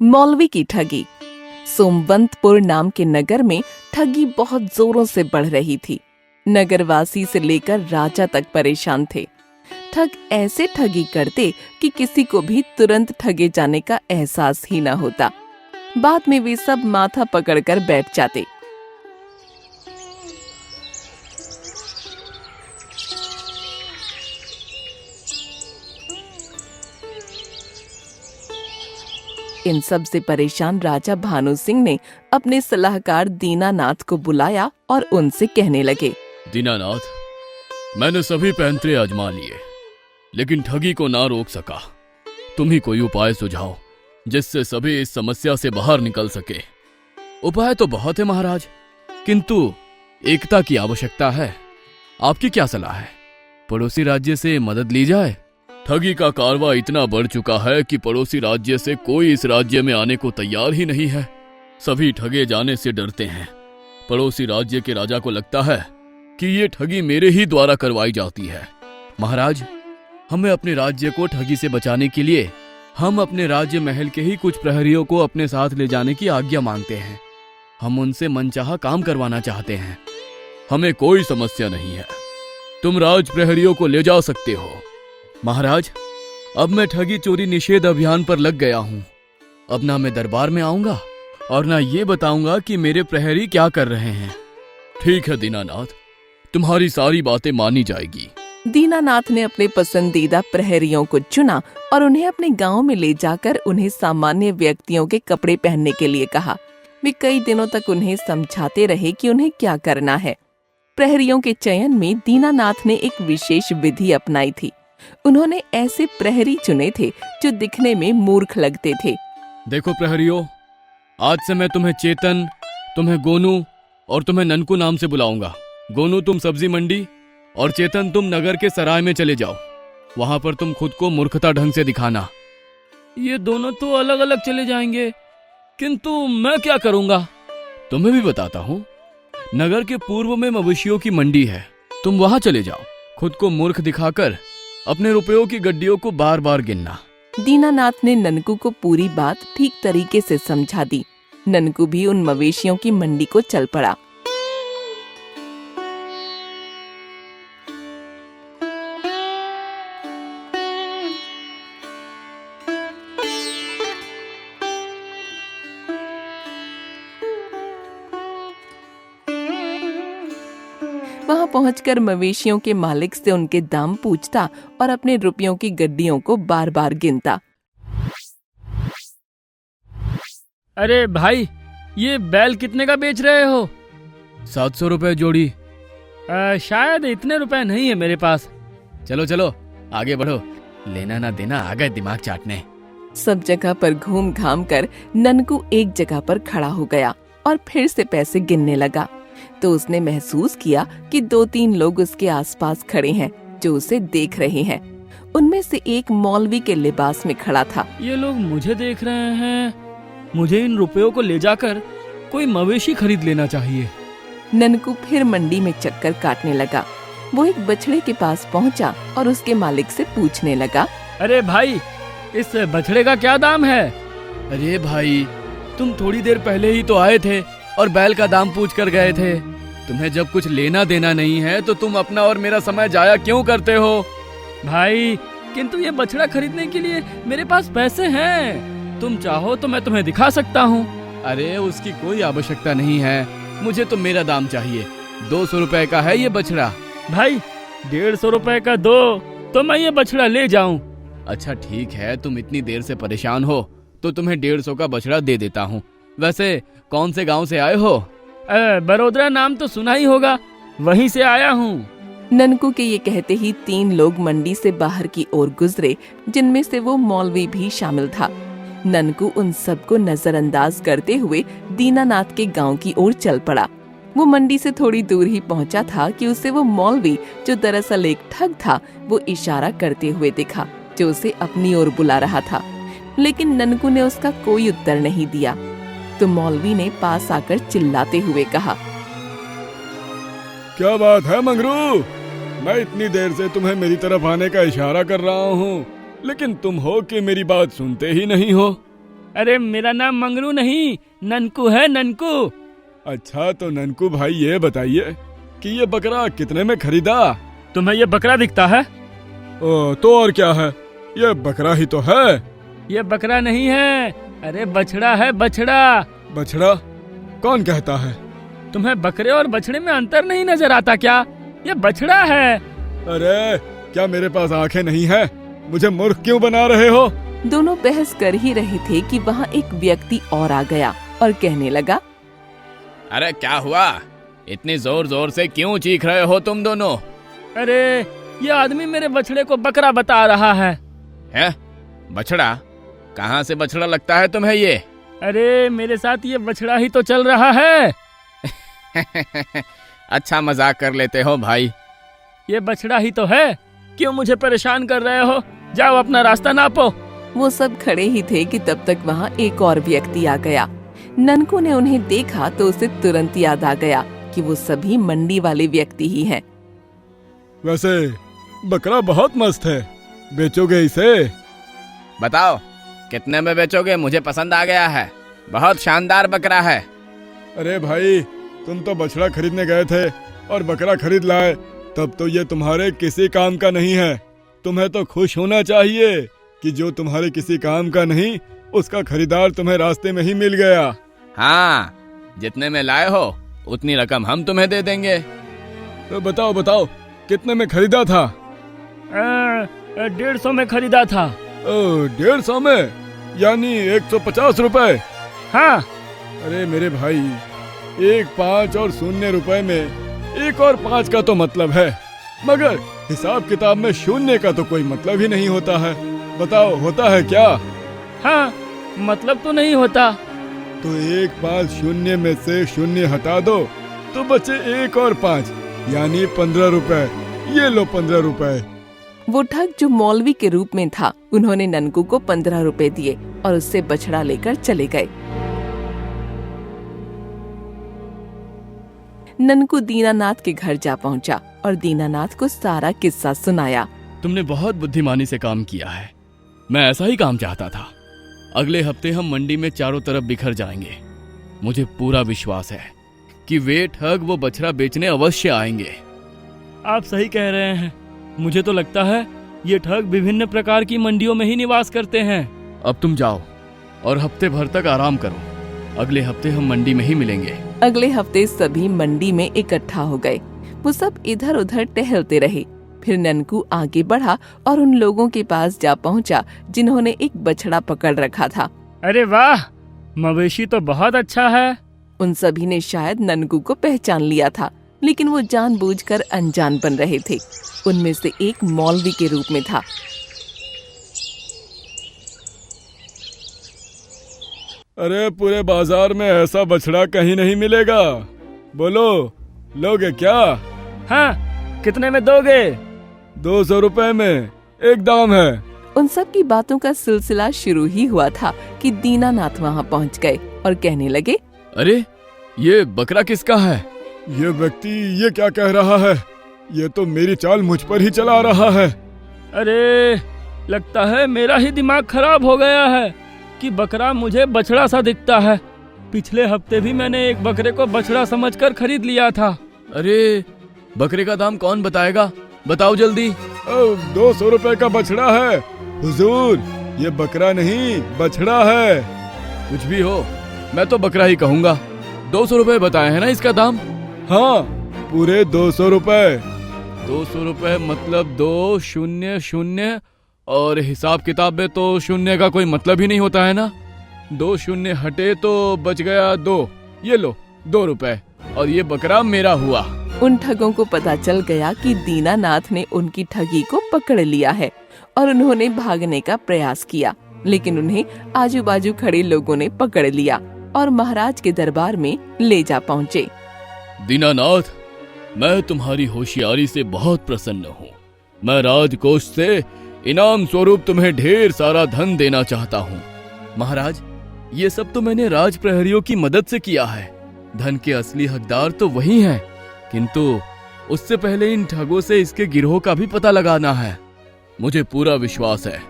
मौलवी की ठगी। सोमवंतपुर नाम के नगर में ठगी बहुत जोरों से बढ़ रही थी। नगरवासी से लेकर राजा तक परेशान थे। ठग ऐसे ठगी करते कि किसी को भी तुरंत ठगे जाने का एहसास ही न होता। बाद में वे सब माथा पकड़कर बैठ जाते। इन सब से परेशान राजा भानु सिंह ने अपने सलाहकार दीनानाथ को बुलाया और उनसे कहने लगे, दीनानाथ, मैंने सभी पैंतरे आजमा लिए, लेकिन ठगी को ना रोक सका। तुम ही कोई उपाय सुझाओ जिससे सभी इस समस्या से बाहर निकल सके। उपाय तो बहुत है महाराज, किंतु एकता की आवश्यकता है। आपकी क्या सलाह है? पड़ोसी राज्य से मदद ली जाए? ठगी का कारवा इतना बढ़ चुका है कि पड़ोसी राज्य से कोई इस राज्य में आने को तैयार ही नहीं है। सभी ठगे जाने से डरते हैं। पड़ोसी राज्य के राजा को लगता है कि ये ठगी मेरे ही द्वारा करवाई जाती है। महाराज, हमें अपने राज्य को ठगी से बचाने के लिए हम अपने राज्य महल के ही कुछ प्रहरियों को अपने साथ ले जाने की आज्ञा मांगते हैं। हम उनसे मनचाहा काम करवाना चाहते हैं। हमें कोई समस्या नहीं है, तुम राज प्रहरियों को ले जा सकते हो। महाराज, अब मैं ठगी चोरी निषेध अभियान पर लग गया हूँ। अब ना मैं दरबार में आऊंगा और ना ये बताऊंगा कि मेरे प्रहरी क्या कर रहे हैं। ठीक है दीनानाथ, तुम्हारी सारी बातें मानी जाएगी। दीनानाथ ने अपने पसंदीदा प्रहरियों को चुना और उन्हें अपने गांव में ले जाकर उन्हें सामान्य व्यक्तियों के कपड़े पहनने के लिए कहा। वे कई दिनों तक उन्हें समझाते रहे कि उन्हें क्या करना है। प्रहरियों के चयन में दीनानाथ ने एक विशेष विधि अपनाई थी। उन्होंने ऐसे प्रहरी चुने थे जो दिखने में मूर्ख लगते थे। देखो प्रहरियों, आज से मैं तुम्हें चेतन, तुम्हें गोनू और तुम्हें ननकू नाम से बुलाऊंगा। गोनू तुम सब्जी मंडी और चेतन तुम नगर के सराय में चले जाओ। वहां पर तुम खुद को मूर्खता ढंग से दिखाना। ये दोनों तो अलग अलग चले जाएंगे, किंतु मैं क्या करूंगा? तुम्हें भी बताता हूँ। नगर के पूर्व में मवेशियों की मंडी है, तुम वहां चले जाओ। खुद को मूर्ख दिखाकर अपने रुपयों की गड्डियों को बार बार गिनना। दीनानाथ ने ननकू को पूरी बात ठीक तरीके से समझा दी। ननकू भी उन मवेशियों की मंडी को चल पड़ा। वहां पहुंचकर मवेशियों के मालिक से उनके दाम पूछता और अपने रुपयों की गड्डियों को बार बार गिनता। अरे भाई, ये बैल कितने का बेच रहे हो? 700 रुपए जोड़ी। शायद इतने रुपए नहीं है मेरे पास। चलो चलो आगे बढ़ो, लेना ना देना आ गए दिमाग चाटने। सब जगह पर घूम घाम कर ननकू एक जगह पर खड़ा हो गया और फिर से पैसे गिनने लगा। तो उसने महसूस किया कि 2-3 लोग उसके आसपास खड़े हैं जो उसे देख रहे हैं। उनमें से एक मौलवी के लिबास में खड़ा था। ये लोग मुझे देख रहे हैं, मुझे इन रुपयों को ले जाकर कोई मवेशी खरीद लेना चाहिए। ननकू फिर मंडी में चक्कर काटने लगा। वो एक बछड़े के पास पहुंचा और उसके मालिक से पूछने लगा, अरे भाई, इस बछड़े का क्या दाम है? अरे भाई, तुम थोड़ी देर पहले ही तो आए थे और बैल का दाम पूछ कर गए थे। तुम्हें जब कुछ लेना देना नहीं है तो तुम अपना और मेरा समय जाया क्यों करते हो? भाई, किंतु ये बछड़ा खरीदने के लिए मेरे पास पैसे हैं। तुम चाहो तो मैं तुम्हें दिखा सकता हूँ। अरे उसकी कोई आवश्यकता नहीं है, मुझे तो मेरा दाम चाहिए। 200 रुपए का है ये बछड़ा। भाई, 150 रुपए का दो तो मैं ये बछड़ा ले जाऊं। अच्छा ठीक है, तुम इतनी देर से परेशान हो तो तुम्हें 150 का बछड़ा दे देता हूँ। वैसे कौन से गांव से आए हो? बड़ोदरा नाम तो सुना ही होगा, वहीं से आया हूँ। ननकू के ये कहते ही 3 लोग मंडी से बाहर की ओर गुजरे, जिनमें से वो मौलवी भी शामिल था। ननकू उन सबको नजरअंदाज करते हुए दीनानाथ के गांव की ओर चल पड़ा। वो मंडी से थोड़ी दूर ही पहुंचा था कि उसे वो मौलवी, जो दरअसल एक ठग था, वो इशारा करते हुए दिखा, जो उसे अपनी ओर बुला रहा था। लेकिन ननकू ने उसका कोई उत्तर नहीं दिया। तो मौलवी ने पास आकर चिल्लाते हुए कहा, क्या बात है मंगरू? मैं इतनी देर से तुम्हें मेरी तरफ आने का इशारा कर रहा हूँ, लेकिन तुम हो कि मेरी बात सुनते ही नहीं हो। अरे मेरा नाम मंगरू नहीं, ननकू है, ननकू। अच्छा तो ननकू भाई ये बताइए कि ये बकरा कितने में खरीदा? तुम्हें ये बकरा दिखता है? तो और क्या है, ये बकरा ही तो है। ये बकरा नहीं है, अरे बछड़ा है, बछड़ा। बछड़ा? कौन कहता है? तुम्हें बकरे और बछड़े में अंतर नहीं नजर आता क्या? ये बछड़ा है। अरे क्या मेरे पास आंखें नहीं है? मुझे मूर्ख क्यों बना रहे हो? दोनों बहस कर ही रहे थे कि वहाँ एक व्यक्ति और आ गया और कहने लगा, अरे क्या हुआ? इतनी जोर जोर से क्यों चीख रहे हो तुम दोनों? अरे ये आदमी मेरे बछड़े को बकरा बता रहा है। हैं? बछड़ा? कहाँ से बछड़ा लगता है तुम्हें ये? अरे मेरे साथ ये बछड़ा ही तो चल रहा है। अच्छा मजाक कर लेते हो भाई। ये बछड़ा ही तो है, क्यों मुझे परेशान कर रहे हो? जाओ अपना रास्ता नापो। वो सब खड़े ही थे कि तब तक वहाँ एक और व्यक्ति आ गया। ननकू ने उन्हें देखा तो उसे तुरंत याद आ गया कि वो सभी मंडी वाले व्यक्ति ही हैं। वैसे बकरा बहुत मस्त है, बेचोगे इसे? बताओ कितने में बेचोगे? मुझे पसंद आ गया है, बहुत शानदार बकरा है। अरे भाई तुम तो बछड़ा खरीदने गए थे और बकरा खरीद लाए, तब तो ये तुम्हारे किसी काम का नहीं है। तुम्हें तो खुश होना चाहिए कि जो तुम्हारे किसी काम का नहीं उसका खरीदार तुम्हें रास्ते में ही मिल गया। हाँ, जितने में लाए हो उतनी रकम हम तुम्हें दे देंगे। तो बताओ बताओ कितने में खरीदा था? 150 में खरीदा था। 150 में? यानी 150 रुपए? हाँ। अरे मेरे भाई, 1 5 और 0 रुपए में 1 और 5 का तो मतलब है, मगर हिसाब किताब में 0 का तो कोई मतलब ही नहीं होता है। बताओ होता है क्या? हाँ, मतलब तो नहीं होता। तो 1 5 0 में से 0 हटा दो तो बचे 1 और 5 यानी 15 रुपए। ये लो 15 रुपए। वो ठग जो मौलवी के रूप में था, उन्होंने ननकू को 15 रुपए दिए और उससे बछड़ा लेकर चले गए। ननकू दीनानाथ के घर जा पहुंचा और दीनानाथ को सारा किस्सा सुनाया। तुमने बहुत बुद्धिमानी से काम किया है, मैं ऐसा ही काम चाहता था। अगले हफ्ते हम मंडी में चारों तरफ बिखर जाएंगे। मुझे पूरा विश्वास है कि वे ठग वो बछड़ा बेचने अवश्य आएंगे। आप सही कह रहे हैं, मुझे तो लगता है ये ठग विभिन्न प्रकार की मंडियों में ही निवास करते हैं। अब तुम जाओ और हफ्ते भर तक आराम करो, अगले हफ्ते हम मंडी में ही मिलेंगे। अगले हफ्ते सभी मंडी में इकट्ठा हो गए। वो सब इधर उधर टहलते रहे। फिर ननकू आगे बढ़ा और उन लोगों के पास जा पहुंचा जिन्होंने एक बछड़ा पकड़ रखा था। अरे वाह, मवेशी तो बहुत अच्छा है। उन सभी ने शायद ननकू को पहचान लिया था, लेकिन वो जानबूझकर अनजान बन रहे थे। उनमें से एक मौलवी के रूप में था। अरे पूरे बाजार में ऐसा बछड़ा कहीं नहीं मिलेगा, बोलो लोगे क्या? हाँ, कितने में दोगे? 200 रुपए में एक दाम है। उन सब की बातों का सिलसिला शुरू ही हुआ था कि दीनानाथ वहाँ पहुँच गए और कहने लगे, अरे ये बकरा किसका है? ये व्यक्ति ये क्या कह रहा है? ये तो मेरी चाल मुझ पर ही चला रहा है। अरे लगता है मेरा ही दिमाग खराब हो गया है कि बकरा मुझे बछड़ा सा दिखता है। पिछले हफ्ते भी मैंने एक बकरे को बछड़ा समझकर खरीद लिया था। अरे बकरे का दाम कौन बताएगा? बताओ जल्दी। 200 रुपए का बछड़ा है हुजूर, ये बकरा नहीं बछड़ा है। कुछ भी हो, मैं तो बकरा ही कहूँगा। 200 रुपए बताए हैं ना इसका दाम? हाँ, पूरे 200 रुपए। 200 रुपए मतलब 2 0 0 और हिसाब किताब में तो 0 का कोई मतलब ही नहीं होता है ना। 2 0 हटे तो बच गया 2। ये लो 2 रुपए और ये बकरा मेरा हुआ। उन ठगों को पता चल गया कि दीनानाथ ने उनकी ठगी को पकड़ लिया है और उन्होंने भागने का प्रयास किया, लेकिन उन्हें आजू बाजू खड़े लोगों ने पकड़ लिया और महाराज के दरबार में ले जा पहुँचे। दीनानाथ, मैं तुम्हारी होशियारी से बहुत प्रसन्न हूँ। मैं राजकोष से इनाम स्वरूप तुम्हें ढेर सारा धन देना चाहता हूँ। महाराज, ये सब तो मैंने राज प्रहरियों की मदद से किया है। धन के असली हकदार तो वही हैं, किंतु उससे पहले इन ठगों से इसके गिरोह का भी पता लगाना है। मुझे पूरा विश्वास है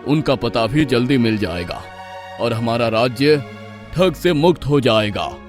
उनका पता भी जल्दी मिल जाएगा। और हमारा राज्य ठग से मुक्त हो जाएगा।